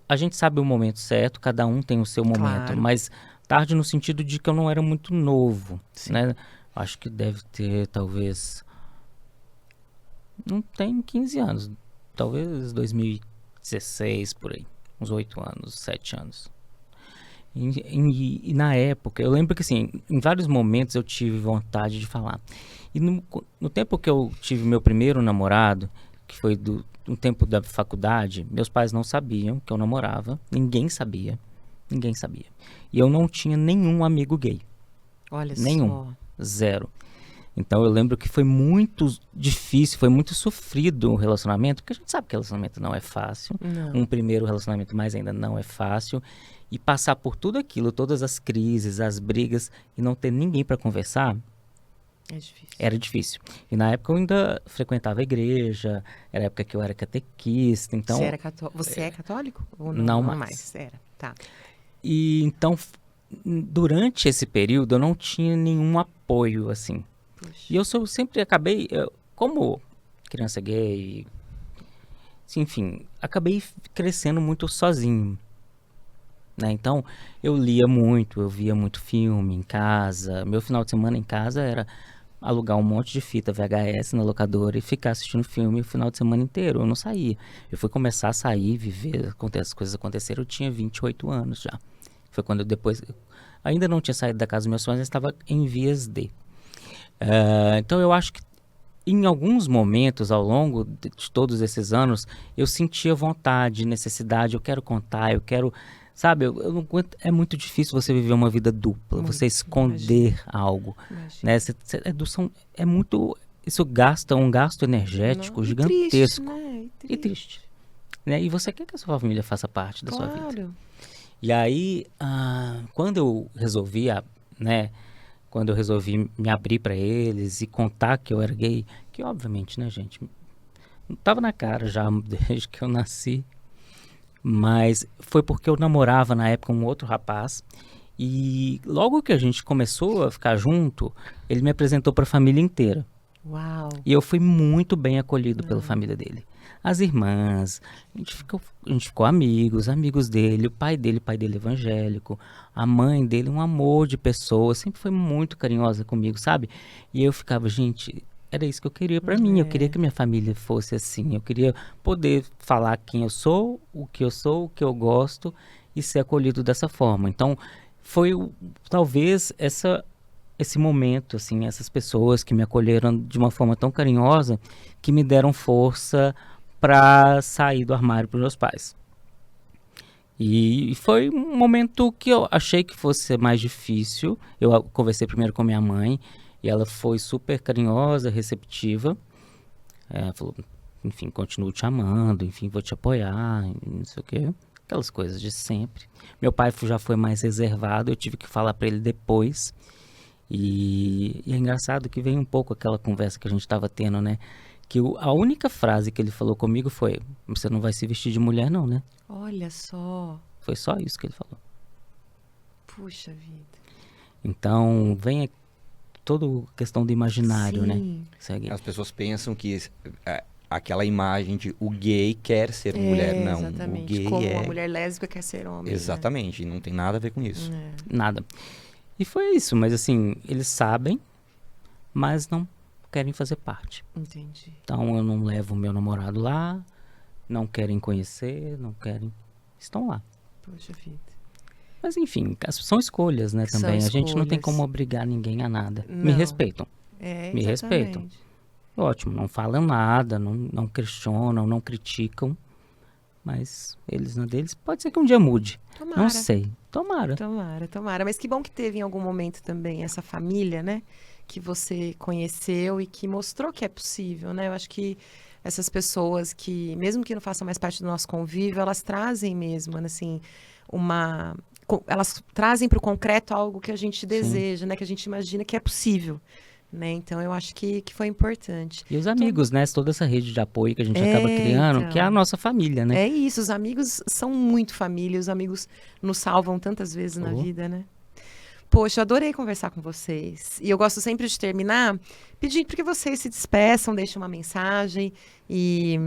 a gente sabe o momento certo, cada um tem o seu momento, Claro. mas tarde no sentido de que eu não era muito novo, Sim. né? Acho que deve ter, talvez, não tem 15 anos, talvez 2016, por aí, uns 8 anos, 7 anos. E na época, eu lembro que assim, em vários momentos eu tive vontade de falar. E no tempo que eu tive meu primeiro namorado, que foi no tempo da faculdade, meus pais não sabiam que eu namorava, ninguém sabia. E eu não tinha nenhum amigo gay, Olha nenhum, só. zero. Então eu lembro que foi muito difícil, foi muito sofrido o relacionamento, porque a gente sabe que relacionamento não é fácil. Não. Um primeiro relacionamento mais ainda não é fácil. E passar por tudo aquilo, todas as crises, as brigas, e não ter ninguém para conversar, É difícil. era difícil. E na época eu ainda frequentava a igreja, era a época que eu era catequista, então... Você é católico? Ou Não não mais. Era, tá. E então, durante esse período, eu não tinha nenhum apoio, assim. Puxa. E eu sempre acabei, como criança gay, enfim, acabei crescendo muito sozinho, né? Então, eu lia muito, eu via muito filme em casa. Meu final de semana em casa era alugar um monte de fita VHS na locadora e ficar assistindo filme o final de semana inteiro. Eu não saía. Eu fui começar a sair, viver, as coisas aconteceram, eu tinha 28 anos já. Foi quando eu depois... Ainda não tinha saído da casa dos meus pais, mas estava em vias de... Então eu acho que em alguns momentos ao longo de todos esses anos eu sentia vontade, necessidade, eu quero contar, eu quero, sabe, eu não aguento, é muito difícil você viver uma vida dupla, Muito, você esconder algo, Imagina. né? É muito, isso gasta um gasto energético Não, e gigantesco triste, né? e triste, né? E você quer que a sua família faça parte da sua vida. Claro. E aí, quando eu resolvi, né, quando eu resolvi me abrir para eles e contar que eu era gay, que obviamente, né, gente, tava na cara já desde que eu nasci, mas foi porque eu namorava na época um outro rapaz e logo que a gente começou a ficar junto, ele me apresentou para a família inteira. Uau. E eu fui muito bem acolhido pela família dele. As irmãs, a gente ficou amigos dele, o pai dele evangélico, a mãe dele, um amor de pessoa, sempre foi muito carinhosa comigo, sabe? E eu ficava, gente, era isso que eu queria pra mim, eu queria que minha família fosse assim, eu queria poder falar quem eu sou, o que eu gosto e ser acolhido dessa forma. Então, foi talvez esse momento, assim, essas pessoas que me acolheram de uma forma tão carinhosa que me deram força para sair do armário para os meus pais. E foi um momento que eu achei que fosse ser mais difícil. Eu conversei primeiro com minha mãe e ela foi super carinhosa, receptiva. Ela falou, enfim, continuo te amando, enfim, vou te apoiar, não sei o quê. Aquelas coisas de sempre. Meu pai já foi mais reservado, eu tive que falar para ele depois. E é engraçado que vem um pouco aquela conversa que a gente estava tendo, né? Que a única frase que ele falou comigo foi: você não vai se vestir de mulher não, né? Olha só. Foi só isso que ele falou. Puxa vida. Então, vem toda a questão do imaginário, né? Sim. Segue. As pessoas pensam que aquela imagem de o gay quer ser mulher, não. Exatamente. O gay Como é... uma mulher lésbica quer ser homem. Exatamente, não tem nada a ver com isso. Né? Nada. E foi isso, mas assim, eles sabem, mas não querem fazer parte. Entendi. Então, eu não levo o meu namorado lá, não querem conhecer, não querem... Estão lá. Puxa vida. Mas enfim, são escolhas, né, São também. A gente não tem escolhas. como obrigar ninguém a nada. Me Não. respeitam. Me respeitam. Ótimo, não falam nada, não questionam, não criticam. mas eles na deles. Pode ser que um dia mude. Tomara. Não sei. Tomara. Tomara. Mas que bom que teve em algum momento também essa família, né? Que você conheceu e que mostrou que é possível, né? Eu acho que essas pessoas que, mesmo que não façam mais parte do nosso convívio, elas trazem mesmo, assim, elas trazem para o concreto algo que a gente deseja, né? Que a gente imagina que é possível, né? Então, eu acho que foi importante. E os amigos, né? Toda essa rede de apoio que a gente acaba criando, então. que é a nossa família, né? É isso, os amigos são muito família, os amigos nos salvam tantas vezes na vida, né? Poxa, eu adorei conversar com vocês. E eu gosto sempre de terminar pedindo para que vocês se despeçam, deixem uma mensagem e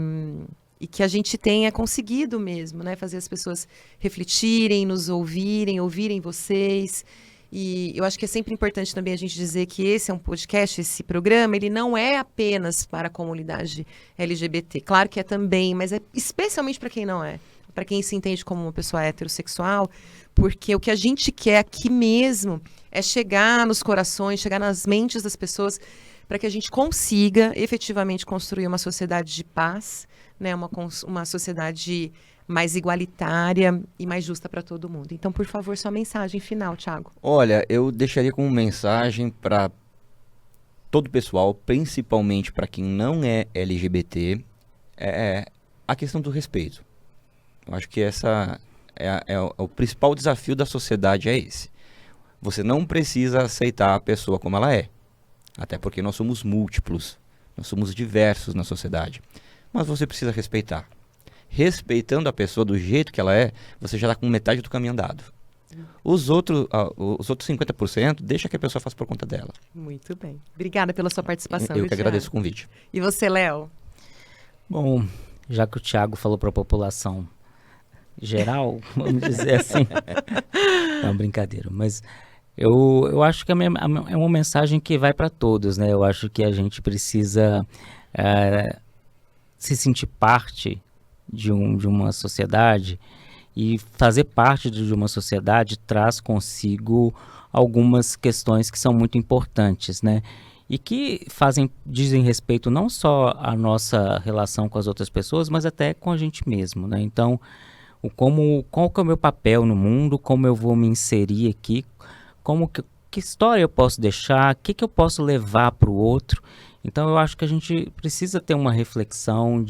que a gente tenha conseguido mesmo, né? Fazer as pessoas refletirem, nos ouvirem vocês. E eu acho que é sempre importante também a gente dizer que esse é um podcast, esse programa, ele não é apenas para a comunidade LGBT. Claro que é também, mas é especialmente para quem não é. Para quem se entende como uma pessoa heterossexual, porque o que a gente quer aqui mesmo é chegar nos corações, chegar nas mentes das pessoas, para que a gente consiga efetivamente construir uma sociedade de paz, né? Uma sociedade mais igualitária e mais justa para todo mundo. Então, por favor, sua mensagem final, Thiago. Olha, eu deixaria como mensagem para todo o pessoal, principalmente para quem não é LGBT, a questão do respeito. Eu acho que essa é o principal desafio da sociedade, é esse. Você não precisa aceitar a pessoa como ela é. Até porque nós somos múltiplos, nós somos diversos na sociedade. Mas você precisa respeitar. Respeitando a pessoa do jeito que ela é, você já está com metade do caminho andado. Os outros 50%, deixa que a pessoa faça por conta dela. Muito bem. Obrigada pela sua participação. Eu que agradeço o convite. E você, Léo? Bom, já que o Thiago falou para a população geral, vamos dizer assim. É uma brincadeira, mas eu acho que é uma mensagem que vai para todos, né? Eu acho que a gente precisa se sentir parte de uma sociedade, e fazer parte de uma sociedade traz consigo algumas questões que são muito importantes, né? E que dizem respeito não só à nossa relação com as outras pessoas, mas até com a gente mesmo, né? Então, qual que é o meu papel no mundo, como eu vou me inserir aqui, que história eu posso deixar, o que eu posso levar para o outro. Então, eu acho que a gente precisa ter uma reflexão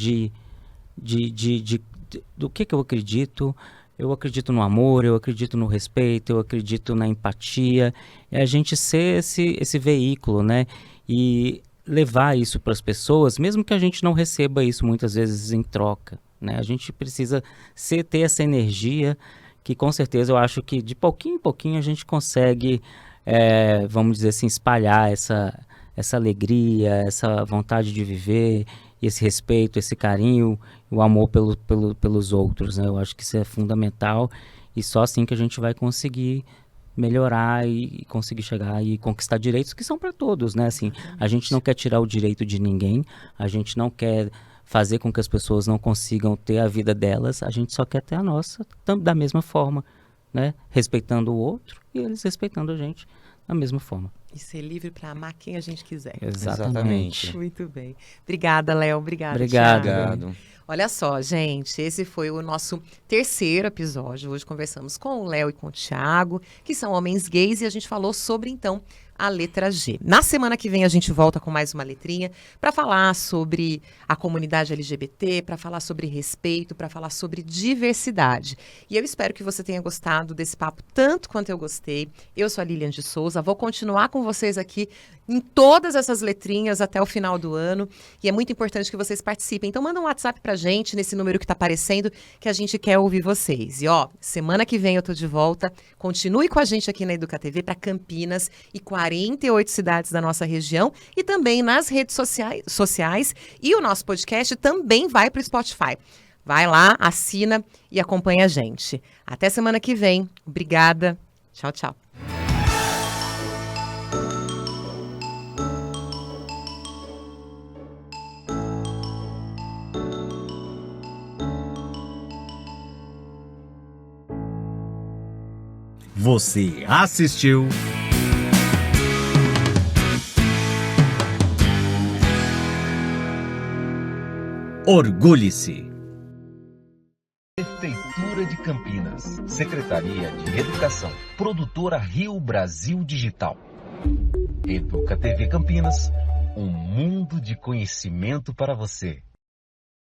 do que eu acredito. Eu acredito no amor, eu acredito no respeito, eu acredito na empatia. É a gente ser esse veículo, né? E levar isso para as pessoas, mesmo que a gente não receba isso muitas vezes em troca, né? A gente precisa ter essa energia que, com certeza, eu acho que de pouquinho em pouquinho a gente consegue, vamos dizer assim, espalhar essa alegria, essa vontade de viver, esse respeito, esse carinho, o amor pelos outros, né? Eu acho que isso é fundamental, e só assim que a gente vai conseguir melhorar e conseguir chegar e conquistar direitos que são para todos, né? Assim, a gente não quer tirar o direito de ninguém, a gente não quer fazer com que as pessoas não consigam ter a vida delas, a gente só quer ter a nossa da mesma forma, né? Respeitando o outro e eles respeitando a gente da mesma forma. E ser livre para amar quem a gente quiser. Exatamente. Muito bem. Obrigada, Léo. Obrigado. Obrigado. Olha só, gente, esse foi o nosso terceiro episódio. Hoje conversamos com o Léo e com o Thiago, que são homens gays, e a gente falou sobre, então, a letra G. Na semana que vem a gente volta com mais uma letrinha para falar sobre a comunidade LGBT, para falar sobre respeito, para falar sobre diversidade. E eu espero que você tenha gostado desse papo tanto quanto eu gostei. Eu sou a Lilian de Souza, vou continuar com vocês aqui em todas essas letrinhas até o final do ano, e é muito importante que vocês participem. Então manda um WhatsApp pra gente nesse número que tá aparecendo, que a gente quer ouvir vocês. E ó, semana que vem eu tô de volta. Continue com a gente aqui na Educa TV para Campinas e 48 cidades da nossa região, e também nas redes sociais, e o nosso podcast também vai pro Spotify. Vai lá, assina e acompanha a gente. Até semana que vem. Obrigada. Tchau, tchau. Você assistiu Orgulhe-se. Prefeitura de Campinas, Secretaria de Educação, Produtora Rio Brasil Digital. Educa TV Campinas, um mundo de conhecimento para você.